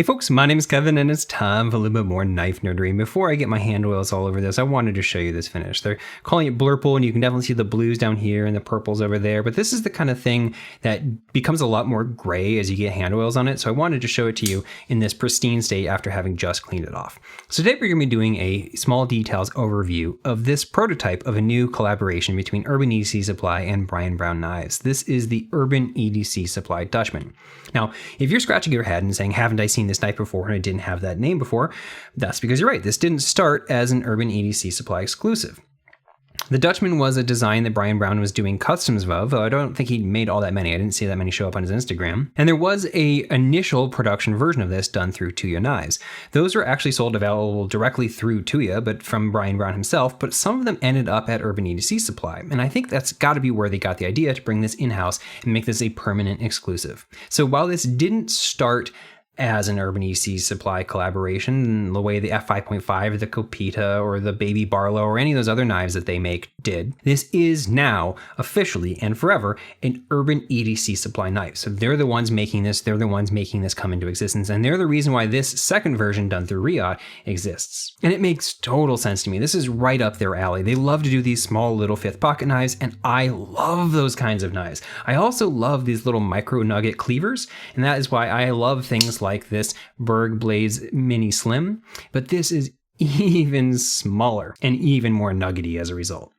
Hey folks, my name is Kevin and it's time for a little bit more knife nerdery. And before I get my hand oils all over this, I wanted to show you this finish. They're calling it blurple and you can definitely see the blues down here and the purples over there. But this is the kind of thing that becomes a lot more gray as you get hand oils on it. So I wanted to show it to you in this pristine state after having just cleaned it off. So today we're going to be doing a small details overview of this prototype of a new collaboration between Urban EDC Supply and Brian Brown Knives. This is the Urban EDC Supply Dutchman. Now, if you're scratching your head and saying, haven't I seen this knife before and I didn't have that name before, that's because you're right. This didn't start as an Urban EDC Supply exclusive. The Dutchman was a design that Brian Brown was doing customs of, though I don't think he made all that many. I didn't see that many show up on his Instagram. And there was an initial production version of this done through Tuya Knives. Those were actually sold available directly through Tuya, but from Brian Brown himself, but some of them ended up at Urban EDC Supply. And I think that's got to be where they got the idea to bring this in-house and make this a permanent exclusive. So while this didn't start as an Urban EDC Supply collaboration, the way the F5.5 or the Copita or the Baby Barlow or any of those other knives that they make did, this is now officially and forever an Urban EDC Supply knife. So they're the ones making this, they're the ones making this come into existence, and they're the reason why this second version done through Riot exists. And it makes total sense to me. This is right up their alley. They love to do these small little fifth pocket knives, and I love those kinds of knives. I also love these little micro nugget cleavers, and that is why I love things like this Berg Blaze Mini Slim, but this is even smaller and even more nuggety as a result.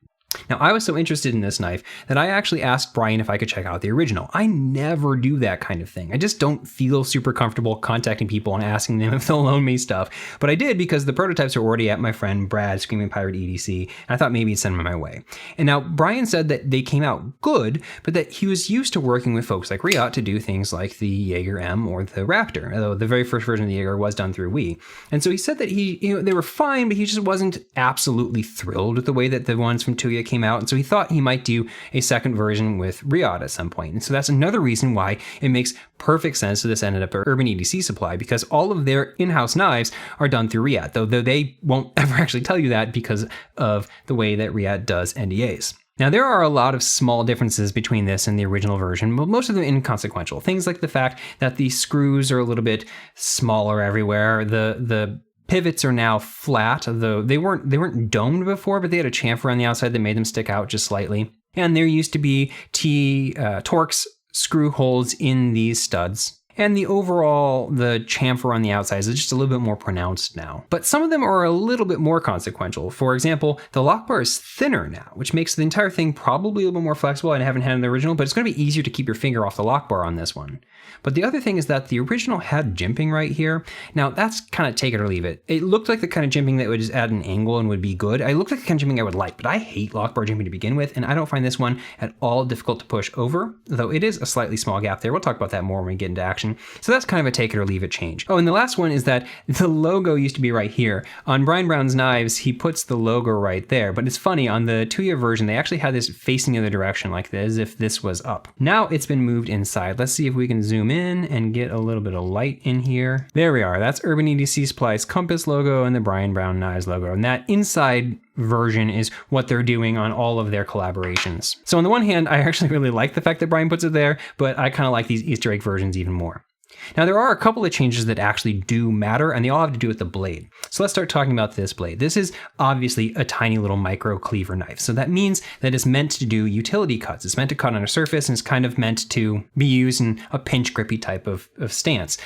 Now, I was so interested in this knife that I actually asked Brian if I could check out the original. I never do that kind of thing. I just don't feel super comfortable contacting people and asking them if they'll loan me stuff. But I did because the prototypes are already at my friend Brad, Screaming Pirate EDC, and I thought maybe he'd send them my way. And now Brian said that they came out good, but that he was used to working with folks like Riot to do things like the Jaeger M or the Raptor, although the very first version of the Jaeger was done through Wii. And so he said that they were fine, but he just wasn't absolutely thrilled with the way that the ones from Tuya came out, and so he thought he might do a second version with Riot at some point. And so that's another reason why it makes perfect sense that this ended up at Urban EDC Supply, because all of their in-house knives are done through Riot, though they won't ever actually tell you that because of the way that Riot does NDAs. Now, there are a lot of small differences between this and the original version, but most of them inconsequential. Things like the fact that the screws are a little bit smaller everywhere. The pivots are now flat, though they weren't domed before, but they had a chamfer on the outside that made them stick out just slightly. And there used to be Torx screw holes in these studs. And the chamfer on the outside is just a little bit more pronounced now. But some of them are a little bit more consequential. For example, the lock bar is thinner now, which makes the entire thing probably a little bit more flexible. I haven't had in the original, but it's going to be easier to keep your finger off the lock bar on this one. But the other thing is that the original had jimping right here. Now that's kind of take it or leave it. It looked like the kind of jimping that would just add an angle and would be good. I looked like the kind of jimping I would like, but I hate lock bar jimping to begin with, and I don't find this one at all difficult to push over, though it is a slightly small gap there. We'll talk about that more when we get into action. So that's kind of a take it or leave it change. Oh, and the last one is that the logo used to be right here. On Brian Brown's knives, he puts the logo right there, but it's funny, on the Tuya version, they actually had this facing the other direction like this, as if this was up. Now it's been moved inside. Let's see if we can zoom in and get a little bit of light in here. There we are. That's Urban EDC Supply's Compass logo and the Brian Brown Knives logo. And that inside version is what they're doing on all of their collaborations. So on the one hand, I actually really like the fact that Brian puts it there, but I kind of like these Easter egg versions even more. Now, there are a couple of changes that actually do matter, and they all have to do with the blade. So let's start talking about this blade. This is obviously a tiny little micro cleaver knife. So that means that it's meant to do utility cuts. It's meant to cut on a surface, and it's kind of meant to be used in a pinch grippy type of stance.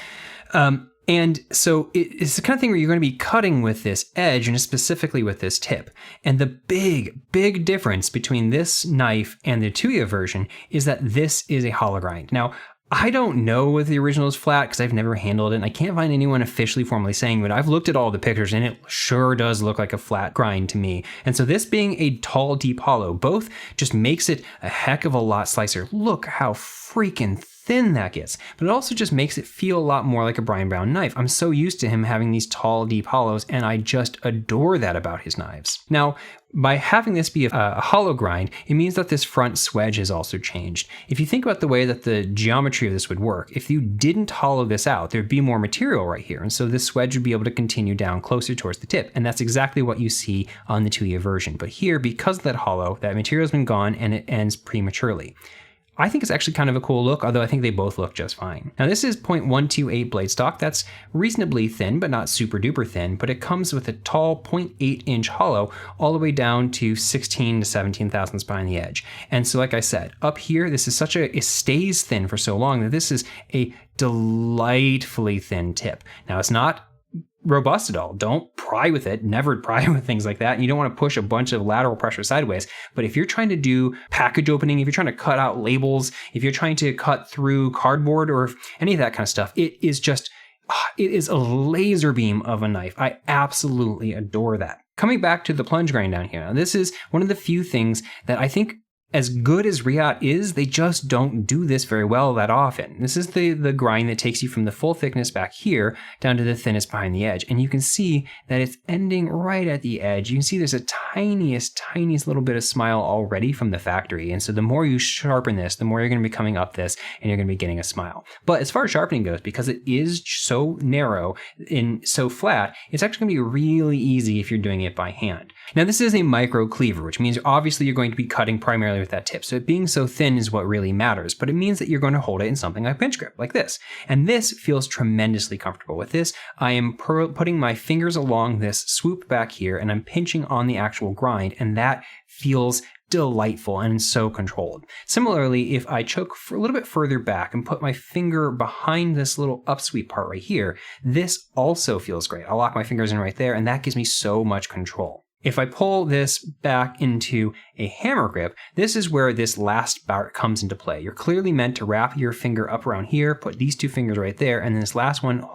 And so it's the kind of thing where you're going to be cutting with this edge and specifically with this tip. And the big difference between this knife and the Tuya version is that this is a hollow grind. Now, I don't know if the original is flat because I've never handled it, and I can't find anyone officially formally saying, but I've looked at all the pictures and it sure does look like a flat grind to me. And so this being a tall, deep hollow, both just makes it a heck of a lot slicer. Look how freaking thin that gets, but it also just makes it feel a lot more like a Brian Brown knife. I'm so used to him having these tall, deep hollows, and I just adore that about his knives. Now, by having this be a hollow grind, it means that this front swedge has also changed. If you think about the way that the geometry of this would work, if you didn't hollow this out, there'd be more material right here, and so this swedge would be able to continue down closer towards the tip, and that's exactly what you see on the Tuya version. But here, because of that hollow, that material's been gone and it ends prematurely. I think it's actually kind of a cool look, although I think they both look just fine. Now this is 0.128 blade stock. That's reasonably thin, but not super duper thin, but it comes with a tall 0.8 inch hollow all the way down to 16 to 17 thousandths behind the edge. And so like I said, up here, this is it stays thin for so long that this is a delightfully thin tip. Now it's not robust at all. Don't pry with it. Never pry with things like that. And you don't want to push a bunch of lateral pressure sideways. But if you're trying to do package opening, if you're trying to cut out labels, if you're trying to cut through cardboard or any of that kind of stuff, it is a laser beam of a knife. I absolutely adore that. Coming back to the plunge grind down here. Now, this is one of the few things that I think, as good as Riot is, they just don't do this very well that often. This is the grind that takes you from the full thickness back here down to the thinnest behind the edge. And you can see that it's ending right at the edge. You can see there's a tiniest little bit of smile already from the factory. And so the more you sharpen this, the more you're going to be coming up this and you're going to be getting a smile. But as far as sharpening goes, because it is so narrow and so flat, it's actually going to be really easy if you're doing it by hand. Now this is a micro cleaver, which means obviously you're going to be cutting primarily with that tip. So it being so thin is what really matters, but it means that you're going to hold it in something like pinch grip, like this. And this feels tremendously comfortable. With this, I am putting my fingers along this swoop back here and I'm pinching on the actual grind, and that feels delightful and so controlled. Similarly, if I choke a little bit further back and put my finger behind this little upsweep part right here, this also feels great. I'll lock my fingers in right there, and that gives me so much control. If I pull this back into a hammer grip, this is where this last part comes into play. You're clearly meant to wrap your finger up around here, put these two fingers right there, and this last one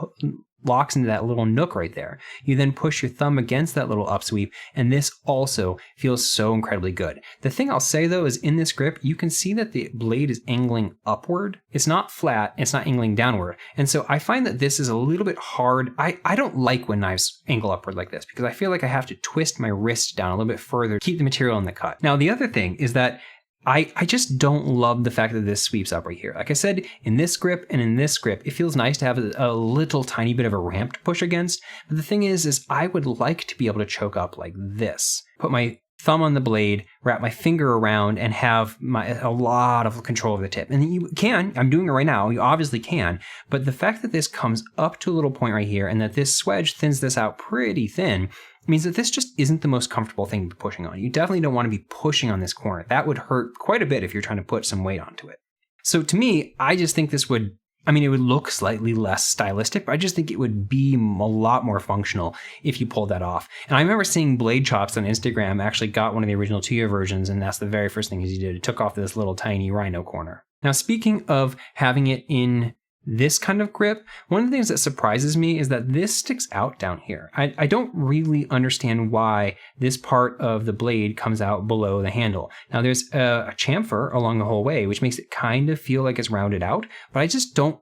locks into that little nook right there. You then push your thumb against that little upsweep, and this also feels so incredibly good. The thing I'll say though is in this grip, you can see that the blade is angling upward. It's not flat, it's not angling downward. And so I find that this is a little bit hard. I don't like when knives angle upward like this because I feel like I have to twist my wrist down a little bit further to keep the material in the cut. Now the other thing is that I just don't love the fact that this sweeps up right here. Like I said, in this grip and in this grip, it feels nice to have a little tiny bit of a ramp to push against. But the thing is I would like to be able to choke up like this. Put my thumb on the blade, wrap my finger around, and have a lot of control of the tip. And you can, I'm doing it right now, you obviously can, but the fact that this comes up to a little point right here and that this swedge thins this out pretty thin means that this just isn't the most comfortable thing to be pushing on. You definitely don't want to be pushing on this corner. That would hurt quite a bit if you're trying to put some weight onto it. So to me, I just think this would, it would look slightly less stylistic, but I just think it would be a lot more functional if you pulled that off. And I remember seeing Blade Chops on Instagram actually got one of the original 2-year versions, and that's the very first thing he did. It took off this little tiny rhino corner. Now, speaking of having it in this kind of grip, one of the things that surprises me is that this sticks out down here. I don't really understand why this part of the blade comes out below the handle. Now there's a chamfer along the whole way, which makes it kind of feel like it's rounded out, but I just don't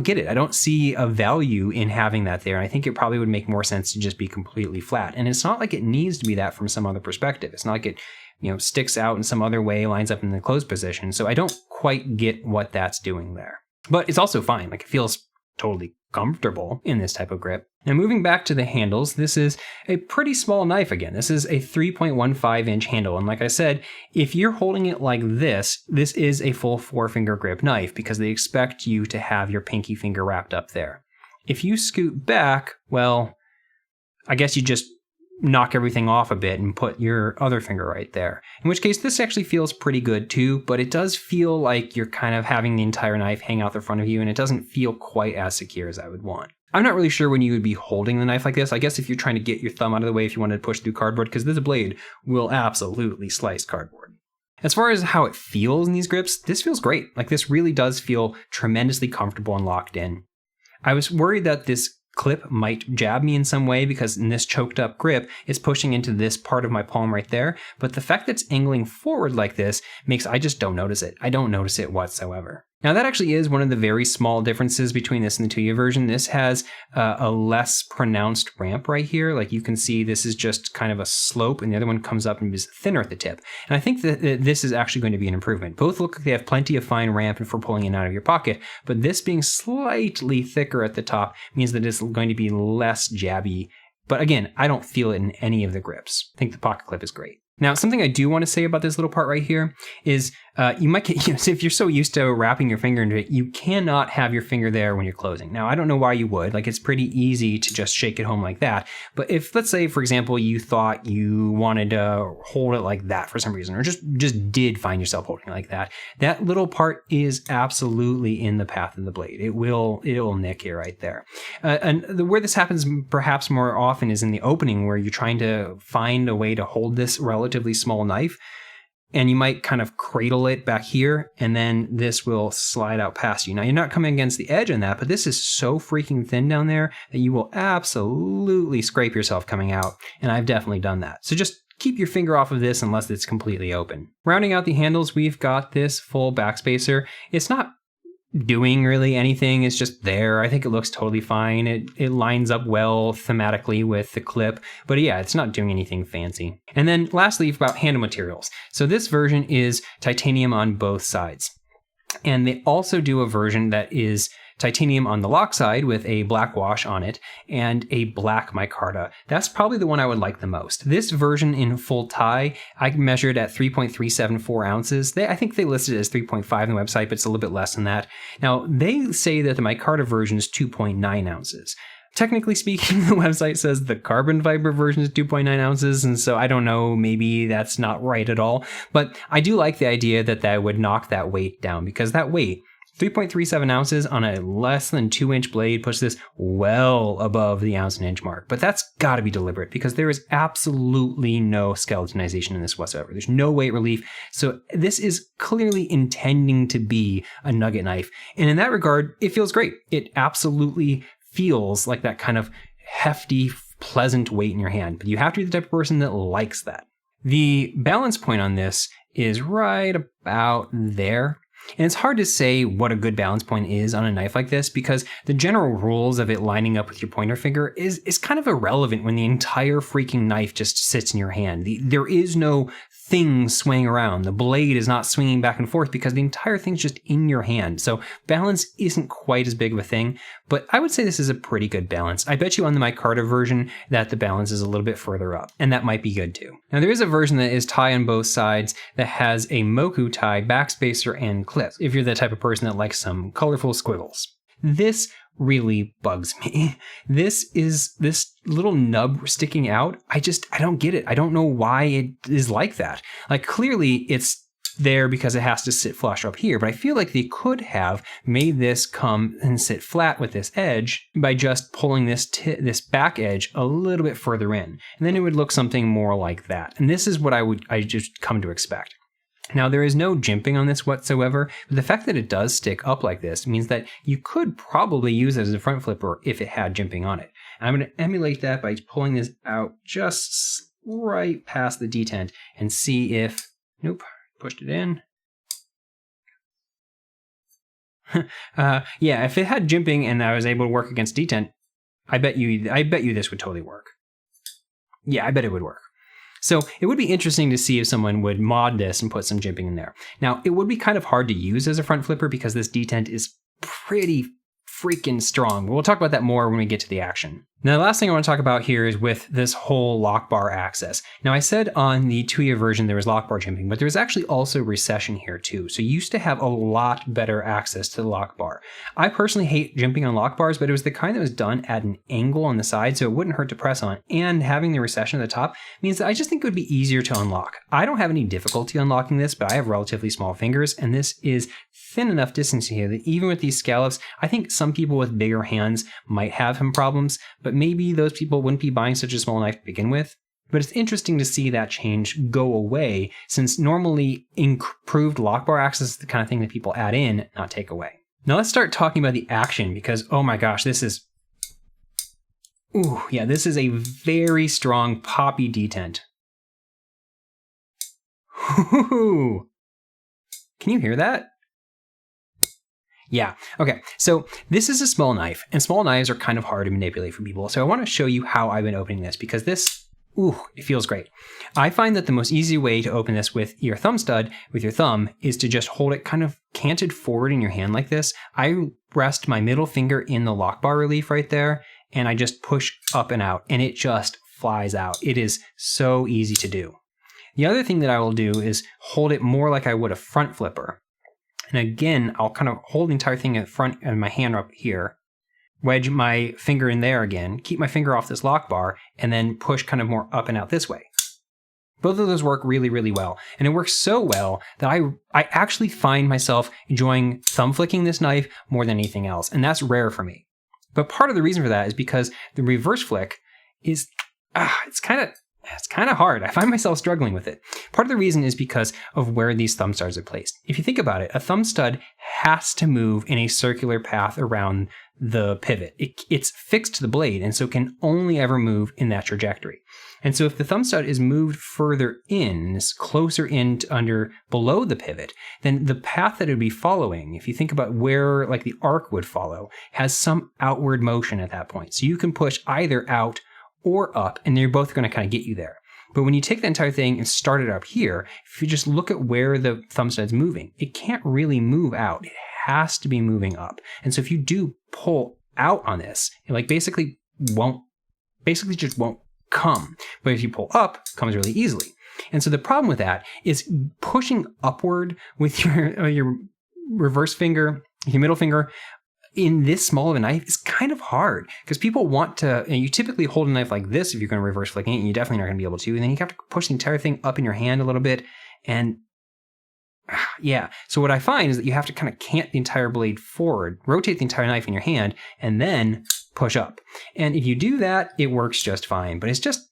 get it. I don't see a value in having that there. And I think it probably would make more sense to just be completely flat. And it's not like it needs to be that from some other perspective. It's not like it, sticks out in some other way, lines up in the closed position. So I don't quite get what that's doing there. But it's also fine. Like, it feels totally comfortable in this type of grip. Now moving back to the handles, this is a pretty small knife again. This is a 3.15 inch handle. And like I said, if you're holding it like this is a full 4-finger grip knife because they expect you to have your pinky finger wrapped up there. If you scoot back, well, I guess you just knock everything off a bit and put your other finger right there. In which case this actually feels pretty good too, but it does feel like you're kind of having the entire knife hang out the front of you, and it doesn't feel quite as secure as I would want. I'm not really sure when you would be holding the knife like this. I guess if you're trying to get your thumb out of the way if you wanted to push through cardboard, because this blade will absolutely slice cardboard. As far as how it feels in these grips, this feels great. Like, this really does feel tremendously comfortable and locked in. I was worried that this clip might jab me in some way because in this choked up grip, it's pushing into this part of my palm right there. But the fact that it's angling forward like this makes I just don't notice it. I don't notice it whatsoever. Now that actually is one of the very small differences between this and the 2-year version. This has a less pronounced ramp right here. Like, you can see this is just kind of a slope and the other one comes up and is thinner at the tip. And I think that this is actually going to be an improvement. Both look like they have plenty of fine ramp and for pulling in and out of your pocket, but this being slightly thicker at the top means that it's going to be less jabby. But again, I don't feel it in any of the grips. I think the pocket clip is great. Now, something I do want to say about this little part right here is You might get, if you're so used to wrapping your finger into it, you cannot have your finger there when you're closing. Now, I don't know why you would. Like, it's pretty easy to just shake it home like that. But if, let's say, for example, you thought you wanted to hold it like that for some reason, or just did find yourself holding it like that, that little part is absolutely in the path of the blade. It will nick you right there. And where this happens perhaps more often is in the opening, where you're trying to find a way to hold this relatively small knife. And you might kind of cradle it back here, and then this will slide out past you. Now, you're not coming against the edge on that, but this is so freaking thin down there that you will absolutely scrape yourself coming out. And I've definitely done that. So just keep your finger off of this unless it's completely open. Rounding out the handles, we've got this full backspacer. It's not doing really anything. It's just there. I think it looks totally fine. It lines up well thematically with the clip, but yeah, it's not doing anything fancy. And then lastly, about handle materials. So this version is titanium on both sides. And they also do a version that is titanium on the lock side with a black wash on it and a black micarta. That's probably the one I would like the most. This version in full tie, I measured at 3.374 ounces. I think they listed it as 3.5 on the website, but it's a little bit less than that. Now, they say that the micarta version is 2.9 ounces. Technically speaking, the website says the carbon fiber version is 2.9 ounces, and so I don't know, maybe that's not right at all. But I do like the idea that would knock that weight down, because that weight, 3.37 ounces on a less than 2-inch blade, puts this well above the ounce and inch mark. But that's got to be deliberate, because there is absolutely no skeletonization in this whatsoever. There's no weight relief. So this is clearly intending to be a nugget knife. And in that regard, it feels great. It absolutely feels like that kind of hefty, pleasant weight in your hand. But you have to be the type of person that likes that. The balance point on this is right about there. And it's hard to say what a good balance point is on a knife like this, because the general rules of it lining up with your pointer finger is kind of irrelevant when the entire freaking knife just sits in your hand. There is no thing swaying around. The blade is not swinging back and forth because the entire thing's just in your hand. So balance isn't quite as big of a thing, but I would say this is a pretty good balance. I bet you on the micarta version that the balance is a little bit further up, and that might be good too. Now, there is a version that is tie on both sides that has a moku tie backspacer and clip, if you're the type of person that likes some colorful squiggles. This really bugs me. This little nub sticking out. I don't get it. I don't know why it is like that. Like, clearly it's there because it has to sit flush up here, but I feel like they could have made this come and sit flat with this edge by just pulling this back edge a little bit further in, and then it would look something more like that. And this is what I just come to expect. Now, there is no jimping on this whatsoever, but the fact that it does stick up like this means that you could probably use it as a front flipper if it had jimping on it. And I'm going to emulate that by pulling this out just right past the detent and see if, nope, pushed it in. Yeah, if it had jimping and I was able to work against detent, I bet you this would totally work. Yeah, I bet it would work. So it would be interesting to see if someone would mod this and put some jimping in there. Now, it would be kind of hard to use as a front flipper because this detent is pretty freaking strong. We'll talk about that more when we get to the action. Now, the last thing I want to talk about here is with this whole lock bar access. Now, I said on the 2-year version there was lock bar jimping, but there was actually also recession here too. So you used to have a lot better access to the lock bar. I personally hate jimping on lock bars, but it was the kind that was done at an angle on the side, so it wouldn't hurt to press on. And having the recession at the top means that I just think it would be easier to unlock. I don't have any difficulty unlocking this, but I have relatively small fingers, and this is thin enough distance here that even with these scallops, I think some people with bigger hands might have some problems, but maybe those people wouldn't be buying such a small knife to begin with. But it's interesting to see that change go away, since normally improved lock bar access is the kind of thing that people add in, not take away. Now let's start talking about the action, because oh my gosh, this is a very strong poppy detent. Can you hear that? Yeah, okay, so this is a small knife, and small knives are kind of hard to manipulate for people, so I want to show you how I've been opening this, because this, it feels great. I find that the most easy way to open this with your thumb stud, with your thumb, is to just hold it kind of canted forward in your hand like this. I rest my middle finger in the lock bar relief right there, and I just push up and out, and it just flies out. It is so easy to do. The other thing that I will do is hold it more like I would a front flipper. And again, I'll kind of hold the entire thing at front and my hand up here, wedge my finger in there again, keep my finger off this lock bar, and then push kind of more up and out this way. Both of those work really, really well. And it works so well that I actually find myself enjoying thumb flicking this knife more than anything else. And that's rare for me. But part of the reason for that is because the reverse flick is, it's kind of hard. I find myself struggling with it. Part of the reason is because of where these thumb studs are placed. If you think about it, a thumb stud has to move in a circular path around the pivot. It's fixed to the blade, and so can only ever move in that trajectory. And so if the thumb stud is moved further in, is closer in to below the pivot, then the path that it would be following, if you think about where like the arc would follow, has some outward motion at that point. So you can push either out or up, and they're both going to kind of get you there. But when you take the entire thing and start it up here, if you just look at where the thumb stud's moving, it can't really move out. It has to be moving up. And so if you do pull out on this, it like basically just won't come. But if you pull up, it comes really easily. And so the problem with that is pushing upward with your reverse finger, your middle finger, in this small of a knife is kind of hard because people want to, you typically hold a knife like this if you're going to reverse flicking it, and you definitely not going to be able to. And then you have to push the entire thing up in your hand a little bit. And yeah, so what I find is that you have to kind of cant the entire blade forward, rotate the entire knife in your hand, and then push up. And if you do that, it works just fine. But it's just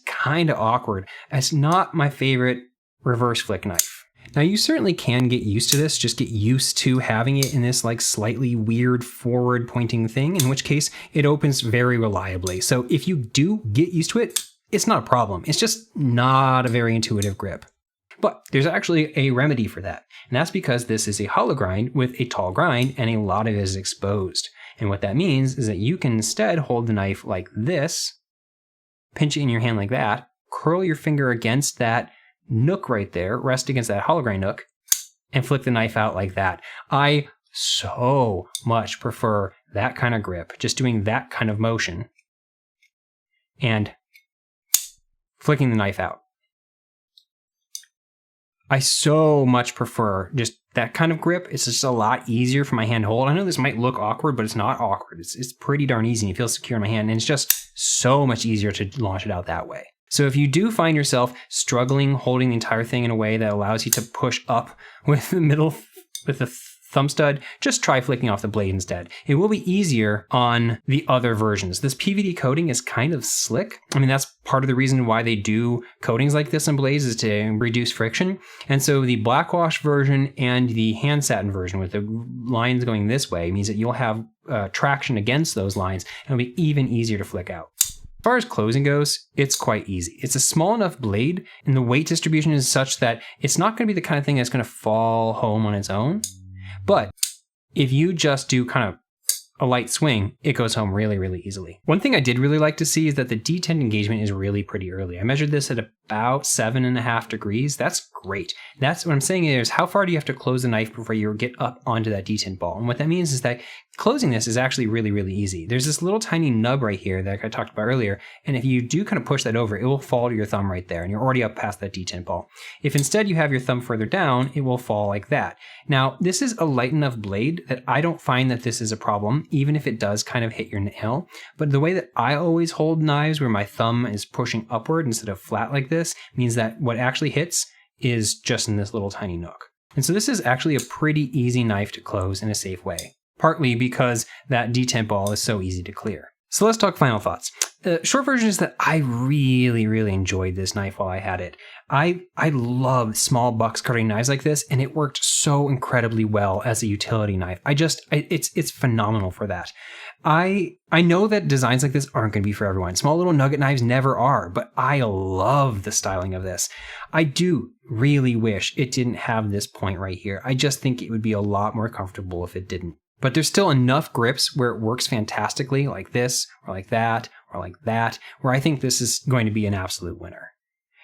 kind of awkward. It's not my favorite reverse flick knife. Now you certainly can get used to this, just get used to having it in this like slightly weird forward pointing thing, in which case it opens very reliably. So if you do get used to it, it's not a problem. It's just not a very intuitive grip. But there's actually a remedy for that. And that's because this is a hollow grind with a tall grind and a lot of it is exposed. And what that means is that you can instead hold the knife like this, pinch it in your hand like that, curl your finger against that nook right there, rest against that hollow grind nook, and flick the knife out like that. I so much prefer that kind of grip, just doing that kind of motion and flicking the knife out. I so much prefer just that kind of grip. It's just a lot easier for my hand to hold. I know this might look awkward, but it's not awkward. It's pretty darn easy. It feels secure in my hand, and it's just so much easier to launch it out that way. So if you do find yourself struggling holding the entire thing in a way that allows you to push up with the thumb stud, just try flicking off the blade instead. It will be easier on the other versions. This PVD coating is kind of slick. I mean, that's part of the reason why they do coatings like this on blades, is to reduce friction. And so the blackwash version and the hand satin version with the lines going this way means that you'll have traction against those lines, and it'll be even easier to flick out. As far as closing goes, it's quite easy. It's a small enough blade, and the weight distribution is such that it's not going to be the kind of thing that's going to fall home on its own. But if you just do kind of a light swing, it goes home really, really easily. One thing I did really like to see is that the detent engagement is really pretty early. I measured this at about 7.5 degrees. That's great. That's what I'm saying is, how far do you have to close the knife before you get up onto that detent ball? And what that means is that closing this is actually really, really easy. There's this little tiny nub right here that I talked about earlier, and if you do kind of push that over, it will fall to your thumb right there, and you're already up past that detent ball. If instead you have your thumb further down, it will fall like that. Now, this is a light enough blade that I don't find that this is a problem, even if it does kind of hit your nail. But the way that I always hold knives, where my thumb is pushing upward instead of flat like this, means that what actually hits is just in this little tiny nook. And so this is actually a pretty easy knife to close in a safe way, partly because that detent ball is so easy to clear. So let's talk final thoughts. The short version is that I really, really enjoyed this knife while I had it. I love small box cutting knives like this, and it worked so incredibly well as a utility knife. It's phenomenal for that. I know that designs like this aren't going to be for everyone. Small little nugget knives never are, but I love the styling of this. I do really wish it didn't have this point right here. I just think it would be a lot more comfortable if it didn't. But there's still enough grips where it works fantastically, like this, or like that, or like that, where I think this is going to be an absolute winner.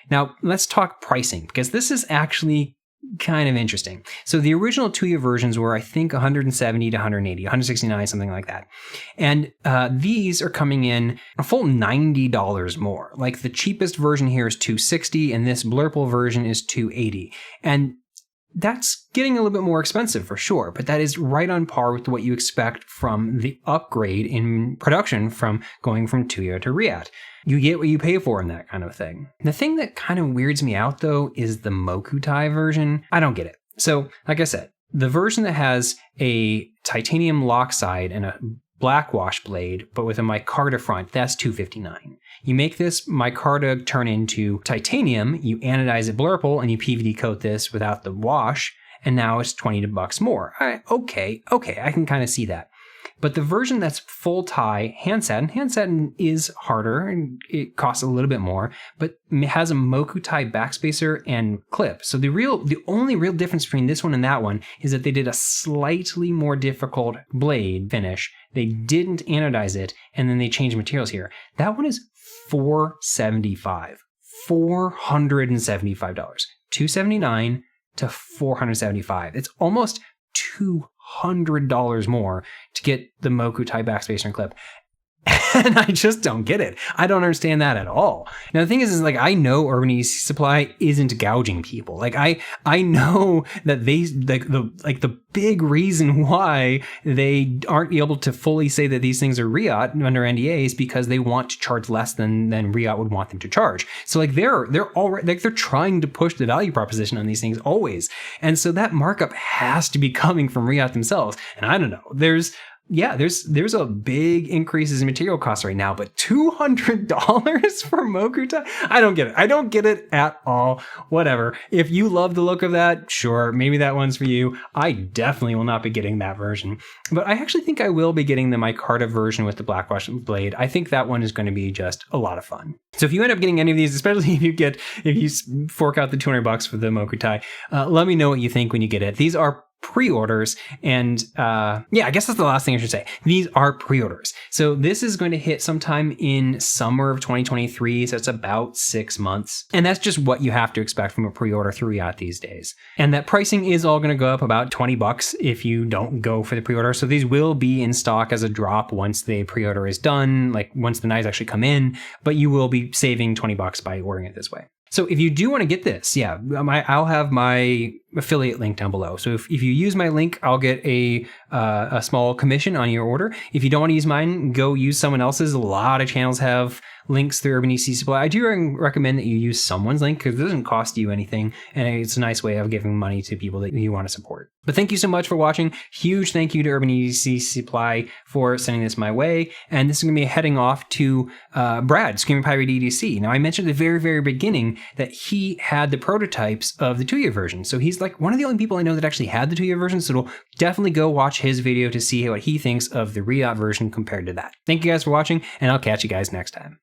Now, let's talk pricing, because this is actually kind of interesting. So the original Tuya versions were, I think, 170 to 180, 169, something like that. And these are coming in a full $90 more. Like the cheapest version here is $260, and this Blurple version is $280. And that's getting a little bit more expensive for sure, but that is right on par with what you expect from the upgrade in production from going from Tuya to Riat. You get what you pay for in that kind of thing. The thing that kind of weirds me out though is the Mokutai version. I don't get it. So like I said, the version that has a titanium lock side and a black wash blade, but with a micarta front, that's $259. You make this micarta turn into titanium, you anodize it Blurple, and you PVD coat this without the wash, and now it's $20 more. All right, okay, I can kind of see that. But the version that's full tie hand satin is harder and it costs a little bit more, but it has a Mokutai backspacer and clip. So the only real difference between this one and that one is that they did a slightly more difficult blade finish. They didn't anodize it, and then they changed materials here. That one is $475. $475. $279 to $475. It's almost $200 more to get the Mokutai backspacer and clip. And I just don't get it. I don't understand that at all. Now, the thing is like, I know Urban EDC Supply isn't gouging people. Like, I know that they, the big reason why they aren't able to fully say that these things are Riat under NDA is because they want to charge less than Riat would want them to charge. So like, they're already, like, they're trying to push the value proposition on these things always. And so that markup has to be coming from Riat themselves. And I don't know, there's a big increases in material costs right now, but $200 for Mokutai? I don't get it. I don't get it at all. Whatever. If you love the look of that, sure, maybe that one's for you. I definitely will not be getting that version. But I actually think I will be getting the micarta version with the blackwash blade. I think that one is going to be just a lot of fun. So if you end up getting any of these, especially if you fork out the $200 for the Mokutai, let me know what you think when you get it. These are pre-orders, and I guess that's the last thing I should say. These are pre-orders. So this is going to hit sometime in summer of 2023, so it's about 6 months. And that's just what you have to expect from a pre-order through Riat these days. And that pricing is all going to go up about $20 if you don't go for the pre-order. So these will be in stock as a drop once the pre-order is done, like once the knives actually come in, but you will be saving $20 by ordering it this way. So if you do want to get this, I'll have my affiliate link down below. So if you use my link, I'll get a small commission on your order. If you don't want to use mine, go use someone else's. A lot of channels have links through Urban EDC Supply. I do recommend that you use someone's link because it doesn't cost you anything, and it's a nice way of giving money to people that you want to support. But thank you so much for watching. Huge thank you to Urban EDC Supply for sending this my way. And this is going to be heading off to Brad, Screaming Pirate EDC. Now, I mentioned at the very, very beginning that he had the prototypes of the Tuya version. So he's like one of the only people I know that actually had the Tuya version. So definitely go watch his video to see what he thinks of the Riat version compared to that. Thank you guys for watching, and I'll catch you guys next time.